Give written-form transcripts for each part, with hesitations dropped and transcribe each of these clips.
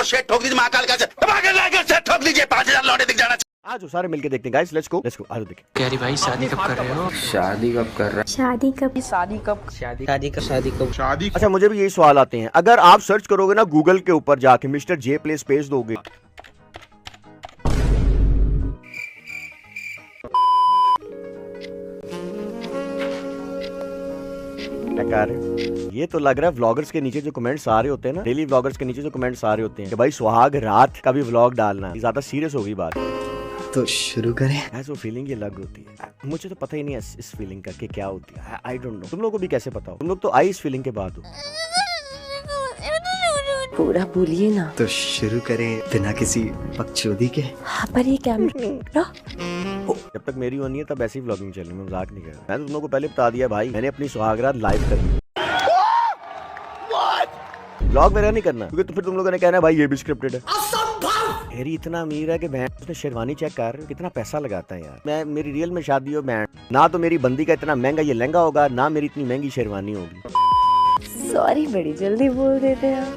शेट ठोक दीजिए, महाकाल का शेट ठोक दीजिए, 5000 लौटे दिख जाना। आज सारे मिलके देखते हैं गाइस, लेट्स गो आज देखें। प्यारी भाई शादी कब कर रहे हो? शादी कब कर रहा है? शादी कब? अच्छा मुझे भी यही सवाल आते हैं, अगर आप सर्च करोगे ना गूगल के ऊपर जाके मिस्टर जे प्ले स्पेस दोगे, ये तो लग रहा है व्लॉगर्स के नीचे जो कमेंट्स आ रहे होते हैं ना, डेली व्लॉगर्स के नीचे जो कमेंट्स आ रहे होते हैं कि भाई सुहाग रात का भी व्लॉग डालना, ज्यादा सीरियस होगी बात। तो शुरू करें। ऐसे वो फीलिंग ये अलग होती है, मुझे तो पता ही नहीं है इस फीलिंग का कि क्या होती है। आई डोंट नो, तुम लोगों को भी कैसे पता हो? तुम लोग तो आई इस फीलिंग के बाद हो। पूरा बोलिए ना। तो शुरू करें बिना किसी बकचोदी के। हाँ पर ये कैमरा जब तक मेरी होनी है तब ऐसी व्लॉगिंग चलनी, मैं मजाक नहीं कर रहा। मैंने तुम लोगों को पहले बता दिया भाई, मैंने अपनी सुहागरात लाइव कर दी। व्लॉग वगैरह नहीं करना, क्योंकि तो फिर तुम लोगों ने कहना भाई ये भी स्क्रिप्टेड है। मेरी इतना अमीर है कि बहन उसने शेरवानी चेक कर, कितना पैसा लगाता है यार। मैं मेरी रियल में शादी हो बहन, ना तो मेरी बंदी का इतना महंगा ये लहंगा होगा, ना मेरी इतनी महंगी शेरवानी होगी। सॉरी बड़ी जल्दी बोल देते हैं आप।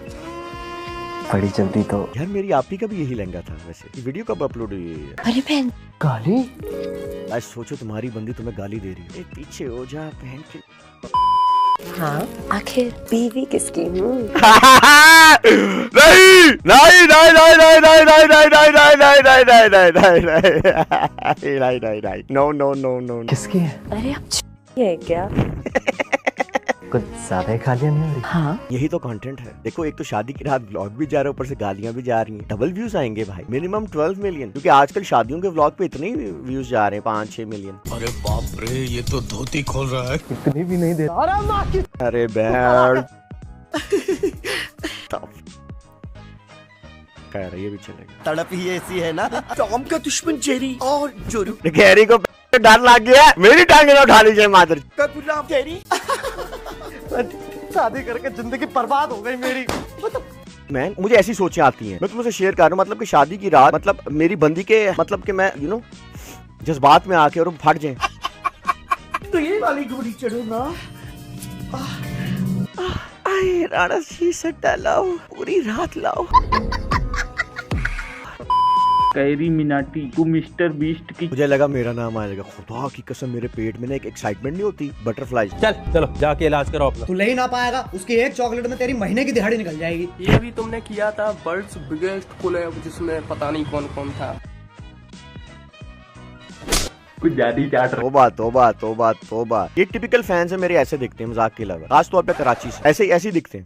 बड़ी जल्दी तो यार मेरी आप ही का भी यही लहंगा था। वैसे ये वीडियो कब अपलोड हुई है? अरे बहन गाली। आज सोचो तुम्हारी बंदी तुम्हें गाली दे रही है, पीछे हो जा बहन के। हाँ आखिर बीवी किसकी हूँ? नहीं नहीं नहीं नहीं नहीं नहीं नहीं नहीं नहीं नहीं नहीं नहीं नहीं नहीं नहीं नहीं नहीं नो नो नो नो। किसकी है? अरे आप है क्या? कुछ ज्यादा ही गालियां नहीं हो रही? हाँ यही तो कंटेंट है। देखो एक तो शादी की रात व्लॉग भी जा रहा है, ऊपर से गालियां भी जा रही हैं, डबल व्यूज आएंगे भाई, मिनिमम 12 मिलियन, क्योंकि आजकल शादियों के व्लॉग पे इतने ही व्यूज जा रहे हैं, 5-6 मिलियन। अरे बाप रे, ये तो धोती खोल रहा है। इतनी भी नहीं दे। अरे बैड खैर ये भी चलेगा। तड़प ही ऐसी है ना, टॉम का दुश्मन जेरी और जोरू। गैरी को डर लग गया, मेरी टांगे ना उठा लीजिए मादर। जेरी शादी करके जिंदगी बर्बाद हो गई मेरी। मैं मुझे ऐसी सोचें आती हैं, मैं तुमसे शेयर कर रहा हूँ, मतलब कि शादी की रात, मतलब मेरी बंदी के, मतलब कि मैं यू नो जज्बात में आके और फट जाए तो ये वाली घोड़ी चढ़ो ना। राणा शीशा लाओ, पूरी रात लाओ। कैरी मिनाटी तू मिस्टर बीस्ट की। मुझे लगा मेरा नाम आएगा, खुदा की कसम मेरे पेट में ना एक एक्साइटमेंट नहीं होती, बटरफ्लाई। चलो जाके इलाज करो अपना। तू ले ही ना पाएगा, उसकी एक चॉकलेट में तेरी महीने की दिहाड़ी निकल जाएगी। ये भी तुमने किया था वर्ल्ड्स बिगेस्ट कोलैब, जिसमें पता नहीं कौन कौन था। कुछ ज्यादा ही चाट तोबा तोबा तोबा तोबा। ये टिपिकल फैंस है मेरे, ऐसे दिखते हैं मजाक के अलावा, खासतौर पे कराची से ऐसे दिखते हैं।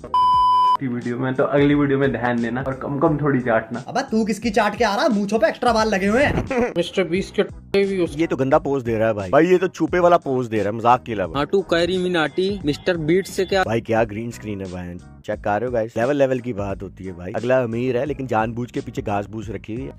वीडियो में तो अगली वीडियो में ध्यान देना और कम कम थोड़ी चाटना। अबे तू किसकी चाट के आ रहा? मूंछों पे एक्स्ट्रा बाल लगे हुए हैं। मिस्टर बीस्ट के भी ये तो गंदा पोज दे रहा है भाई ये तो छुपे वाला पोज दे रहा है मजाक के अलावा। नाटू कैरी मिनाटी मिस्टर बीट से क्या भाई क्या ग्रीन स्क्रीन है भाई, चेक कर रहे हो गाइस, लेवल की बात होती है भाई। अगला अमीर है लेकिन जानबूझ के पीछे घास भूस रखी हुई है।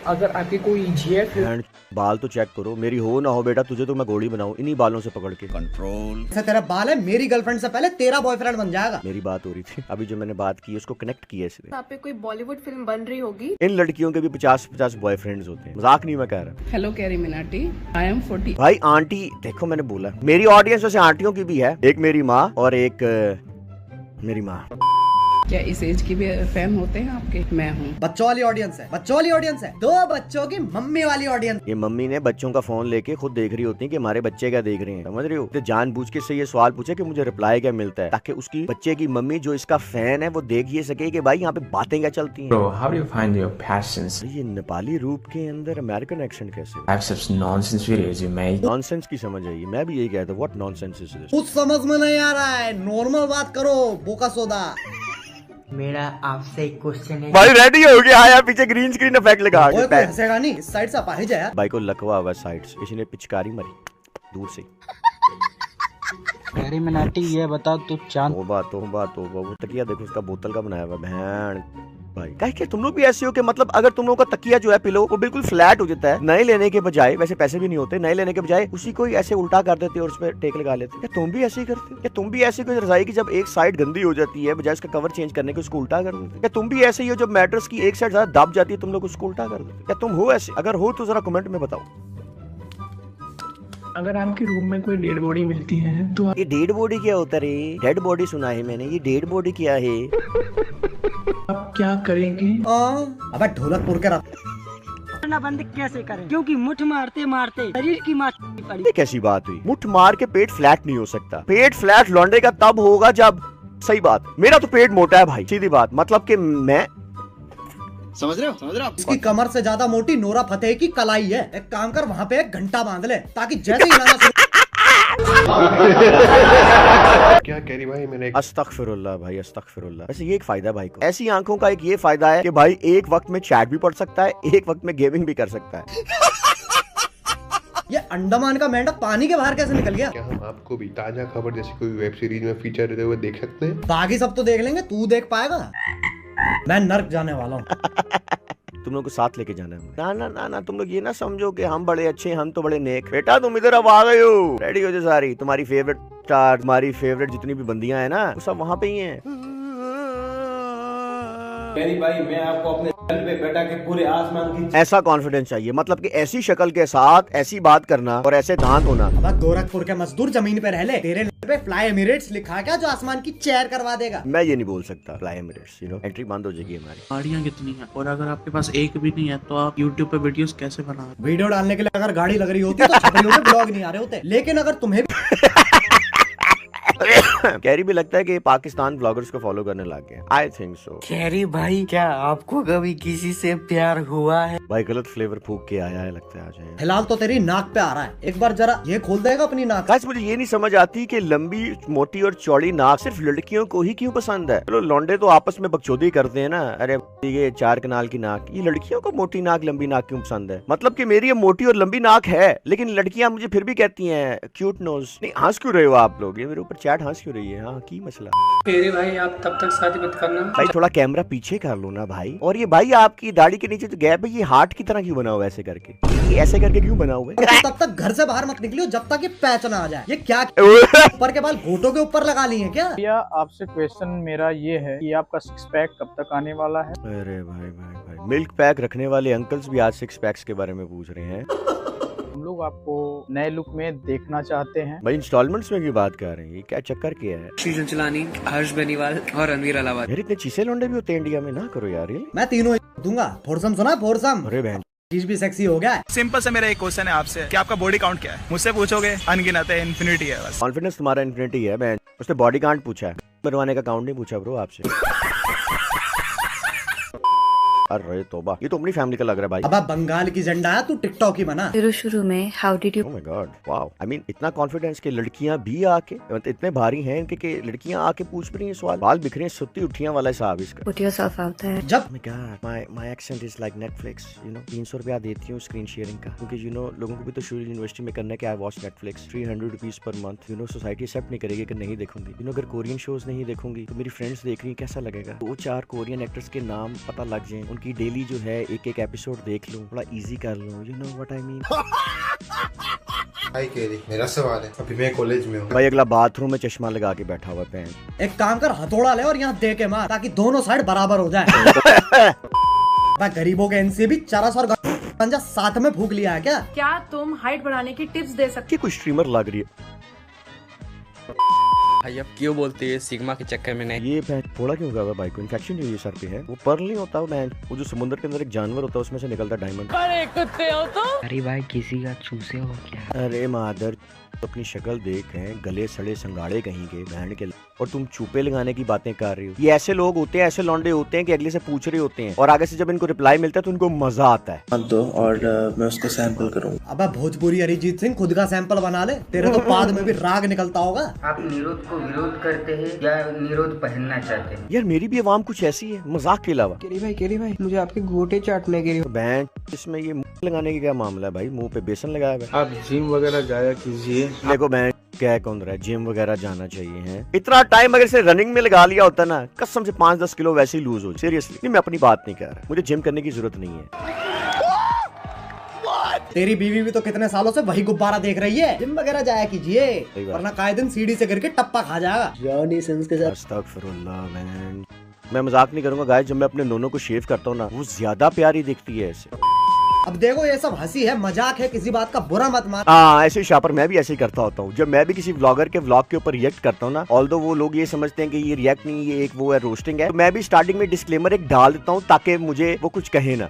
अगर आपकी कोई जीएफ बाल तो चेक करो, मेरी हो ना हो बेटा तुझे तो मैं गोली बनाऊं इन्हीं बालों से पकड़ के। कंट्रोल। ऐसे तेरा बाल है, मेरी गर्लफ्रेंड से पहले तेरा बॉयफ्रेंड बन जाएगा। मेरी बात हो रही थी अभी जो मैंने बात की उसको कनेक्ट किया इसने। यहाँ पे कोई बॉलीवुड फिल्म बन रही होगी। इन लड़कियों के भी 50-50 बॉयफ्रेंड्स होते हैं, मजाक नहीं मैं कह रहा। Hello carry Minati, I am 40। भाई आंटी देखो मैंने बोला मेरी ऑडियंस वैसे आंटियों की भी है, एक मेरी माँ और एक मेरी माँ। क्या इस एज की भी फैन होते हैं आपके? मैं हूँ। बच्चों वाली ऑडियंस है, बच्चों वाली ऑडियंस है, 2 बच्चों की मम्मी वाली ऑडियंस। ये मम्मी ने बच्चों का फोन लेके खुद देख रही होती है कि हमारे बच्चे क्या देख रहे हैं, समझ रहे हो? तो जानबूझ के से ये सवाल पूछे कि मुझे रिप्लाई क्या मिलता है, ताकि उसकी बच्चे की मम्मी जो इसका फैन है वो देख ये सके कि भाई यहाँ पे बातें क्या चलती हैं। Bro, how do you find your passions? ये नेपाली रूप के अंदर अमेरिकन एक्सेंट कैसे? I have such nonsense videos you made. Nonsense की समझ आई, मैं भी यही कहता हूँ, व्हाट नॉनसेंस इज दिस? कुछ समझ में नहीं आ रहा है, नॉर्मल बात करो बोका सोदा। मेरा आपसे एक क्वेश्चन है। भाई रेडी हो गया यार, पीछे ग्रीन स्क्रीन इफेक्ट लगा ओए कोई हंसेगा नहीं, इस साइड से अपाहिज जा यार। भाई को लकवा हुआ साइड से, किसी ने पिचकारी मरी दूर से। कैरी मिनाटी ये बता तू चांद तोबा वो तकिया देखो उसका बोतल का बनाया हुआ बहन। भाई क्या तुम लोग भी ऐसे हो कि मतलब अगर तुम लोगों का तकिया जो है पिलो वो बिल्कुल फ्लैट हो जाता है, नए लेने के बजाय, वैसे पैसे भी नहीं होते, नए लेने के बजाय उसी को ऐसे उल्टा कर देते और उस पर टेक लगा लेते। क्या तुम भी ऐसे ही करते हो? क्या तुम भी ऐसे कोई रजाई की जब एक साइड गंदी हो जाती है बजाय उसका कवर चेंज करने के उसको उल्टा कर देते? क्या तुम भी ऐसे ही हो जब मैट्रेस की एक साइड ज्यादा दब जाती है तुम लोग उसको उल्टा कर देते? क्या तुम हो ऐसे? अगर हो तो जरा कमेंट में बताओ। अगर आपके रूम में कोई डेड बॉडी मिलती है तो ये डेड बॉडी क्या होता है रे? डेड बॉडी सुना है मैंने, ये डेड बॉडी क्या है? आप क्या करेंगे? अबे ढोलकपुर के रख बंद कैसे करें? क्योंकि मुठ मारते मारते शरीर की मार पड़ी। ये कैसी बात हुई? मुठ मार के पेट फ्लैट नहीं हो सकता। पेट फ्लैट लौंडे का तब होगा जब, सही बात, मेरा तो पेट मोटा है भाई, सीधी बात, मतलब कि मैं समझ रहे हो इसकी कमर से ज्यादा मोटी नोरा फतेही की कलाई है। एक काम कर, वहाँ पे एक घंटा बांध ले ताकि जैसे ही हिलाना शुरू क्या कह रही भाई मैंने? अस्तगफिरुल्लाह भाई, अस्तगफिरुल्लाह। वैसे ये एक फायदा है भाई को, ऐसी आंखों का एक ये फायदा है कि भाई एक वक्त में चैट भी पढ़ सकता है, एक वक्त में गेमिंग भी कर सकता है। ये अंडमान का मेंढक पानी के बाहर कैसे निकल गया? क्या हम आपको भी ताजा खबर जैसी कोई वेब सीरीज में फीचर देते हुए देख सकते हैं? बाकी सब तो देख लेंगे, तू देख पाएगा? मैं नर्क जाने वाला हूँ। तुम लोग को साथ लेके जाना है। ना ना ना ना, तुम लोग ये ना समझो कि हम बड़े अच्छे, हम तो बड़े नेक। बेटा तुम इधर अब आ गए हो, रेडी हो जाओ सारी। तुम्हारी फेवरेट स्टार, तुम्हारी फेवरेट जितनी भी बंदियां हैं ना, वो सब वहाँ पे ही हैं। मेरी भाई, मैं आपको अपने पे बैठा के पूरे आसमान की ऐसा कॉन्फिडेंस चाहिए, मतलब कि ऐसी शक्ल के साथ ऐसी बात करना और ऐसे दांत होना। अब गोरखपुर के मजदूर जमीन पे रह ले, तेरे पे फ्लाई एमिरेट्स लिखा है क्या जो आसमान की चेयर करवा देगा? मैं ये नहीं बोल सकता फ्लाई एमिरेट्स, एंट्री बंद हो जाएगी हमारी। गाड़ियाँ कितनी हैं, और अगर आपके पास एक भी नहीं है तो आप YouTube पे वीडियोस कैसे बना रहे? वीडियो डालने के लिए अगर गाड़ी लग रही होती तो छपरियों में ब्लॉग नहीं आ रहे होते। लेकिन अगर तुम्हें कैरी भी लगता है कि पाकिस्तान ब्लॉगर्स को फॉलो करने लग गए। I think so. कैरी भाई, क्या आपको कभी किसी से प्यार हुआ है? भाई गलत फ्लेवर फूक के आया है लगता है आज। फिलहाल तो तेरी नाक पे आ रहा है, एक बार जरा ये खोल देगा अपनी नाक? गाइस मुझे ये नहीं समझ आती कि लंबी मोटी और चौड़ी नाक सिर्फ लड़कियों को ही क्यों पसंद है। चलो लौंडे तो आपस में बकचोदी करते हैं ना, अरे ये 4 कनाल की नाक, ये लड़कियों को मोटी नाक लंबी नाक क्यों पसंद है? मतलब कि मेरी ये मोटी और लंबी नाक है, लेकिन लड़कियां मुझे फिर भी कहती हैं क्यूट नोज। नहीं हंस क्यों रहे हो आप लोग? ये मेरे ऊपर चैट हंस क्यों रही है? हाँ की मसला? मेरे भाई आप तब तक शादी मत करना भाई, थोड़ा कैमरा पीछे कर लो ना भाई। और ये भाई आपकी दाढ़ी के नीचे जो गैप है, ये हार्ट की तरह क्यों बना हुआ है? ऐसे करके, ये ऐसे करके क्यों बना हुआ है? तब तक घर से बाहर मत निकलियो जब तक ये पैच ना आ जाए। ये क्या ऊपर के बाल घोटों के ऊपर लगा लिए हैं क्या? भैया आपसे क्वेश्चन मेरा ये है कि आपका 6 पैक कब तक आने वाला है? अरे भाई भाई भाई, मिल्क पैक रखने वाले अंकल्स भी आज 6 पैक्स के बारे में पूछ रहे हैं। हम लोग आपको नए लुक में देखना चाहते हैं। भाई इंस्टॉलमेंट्स में की बात कर रहे हैं, क्या चक्कर क्या है? सीजन चलानी, हर्ष बेनीवाल और रणवीर अलावा। यार इतने चीसे लौंडे भी होते हैं इंडिया में, ना करो यार। मैं तीनों दूंगा। फोरसम सुना? फोरसम। अरे बहन चीज भी सेक्सी हो गया है। सिंपल से मेरा एक क्वेश्चन है आपसे कि आपका बॉडी काउंट क्या है? मुझसे पूछोगे अनगिनत है, इन्फिनिटी है बस। कॉन्फिडेंस तुम्हारा इन्फिनिटी है। मैं उसने बॉडी काउंट पूछा है, बनवाने का काउंट नहीं पूछा ब्रो आपसे। अरे तौबा, ये तो अपनी फैमिली का लग रहा है भाई। अब बंगाल की झंडा है, तू टिकटॉक ही बना। शुरू में how did you? Oh my God, wow. I mean इतना कॉन्फिडेंस कि लड़कियां भी आके, मतलब इतने भारी हैं इनके कि लड़कियां आके पूछ भी रही हैं सवाल। बाल बिखरे, सुत्ती उठियां वाला हिसाब इसका। Put yourself out there. जब my accent is like Netflix, 300 रुपया देती हूँ स्क्रीन शेयरिंग का, क्योंकि लोगों को भी तो शुरू यूनिवर्सिटी में करना है कि I watch Netflix 300 rupees per month. Society accept नहीं करेगी कि नहीं देखूंगी। अगर कोरियन शोज नहीं देखूंगी तो मेरी फ्रेंड्स देख रही कैसा लगेगा? 2-4 कोरियन एक्टर्स के नाम पता लग जाए, उनकी डेली जो है एक एपिसोड देख लूं, थोड़ा इजी कर लूं, you know what I mean. भाई केरी, मेरा सवाल है, अभी मैं कॉलेज में हूँ भाई, अगला बाथरूम में चश्मा लगा के बैठा हुआ पैन। एक काम कर, हथौड़ा ले और यहाँ दे के मार ताकि दोनों साइड बराबर हो जाए। गरीबों के एनसी भी चरस और गंजा साथ में फूक लिया है क्या? क्या तुम हाइट बढ़ाने की टिप्स दे सकते? कोई स्ट्रीमर लग रही है भाई। अब क्यों बोलते हैं सिग्मा के चक्कर में? नहीं, ये थोड़ा क्यों हुआ भाई को? इन्फेक्शन नहीं हुई सर पे है? वो पर्ल नहीं होता वो जो समुद्र के अंदर एक जानवर होता है उसमें से निकलता डायमंड। अरे कुत्ते हो तो? अरे भाई किसी का चूसे हो क्या? अरे मादर, अपनी शक्ल देख हैं, गले सड़े संगाड़े कहीं के बहन के, और तुम चूपे लगाने की बातें कर रही हो। ये ऐसे लोग होते हैं, ऐसे लौंडे होते हैं कि अगले से पूछ रहे होते हैं और आगे से जब इनको रिप्लाई मिलता है तो उनको मजा आता है। दो और मैं उसको सैंपल करूंगा। अब भोजपुरी अरिजीत सिंह खुद का सैंपल बना ले, तेरे तो पाद में भी राग निकलता होगा। आप निरोध को विरोध करते हैं या निरोध पहनना चाहते हैं? यार मेरी भी आवाम कुछ ऐसी है, मजाक के अलावा। केरी भाई मुझे आपके गोटे चाटने के लिए। बहन इसमें ये मुंह लगाने की क्या मामला है भाई? मुंह पे बेसन लगाया हुआ है। आप जिम वगैरह जाया कीजिए। देखो बहन क्या कौन रहा है, जिम वगैरह जाना चाहिए है। इतना टाइम अगर से रनिंग में लगा लिया होता ना, कसम से 5-10 किलो वैसे ही लूज हो। सीरियसली नहीं, मैं अपनी बात नहीं कर रहा, मुझे जिम करने की जरूरत नहीं है। तेरी बीवी भी तो कितने सालों से वही गुब्बारा देख रही है। जिम वगैरह जाया कीजिए, वरना काहे दिन सीढ़ी से गिर के टप्पा खा जाएगा। जॉनी सिंस के साथ। अस्तगफिरुल्लाह मैन, मैं मजाक नहीं करूंगा गाइस, जब मैं अपने नोनों को शेव करता हूँ ना, वो ज्यादा प्यारी दिखती है ऐसे। अब देखो ये सब हंसी है, मजाक है, किसी बात का बुरा मत मान। हाँ ऐसे शापर मैं भी ऐसे ही करता होता हूँ। जब मैं भी किसी व्लॉगर के व्लॉग के ऊपर रिएक्ट करता हूँ ना, ऑल्दो वो लोग ये समझते हैं कि ये रिएक्ट नहीं, ये एक वो है रोस्टिंग है, तो मैं भी स्टार्टिंग में डिस्क्लेमर एक डाल देता हूँ ताकि मुझे वो कुछ कहे ना।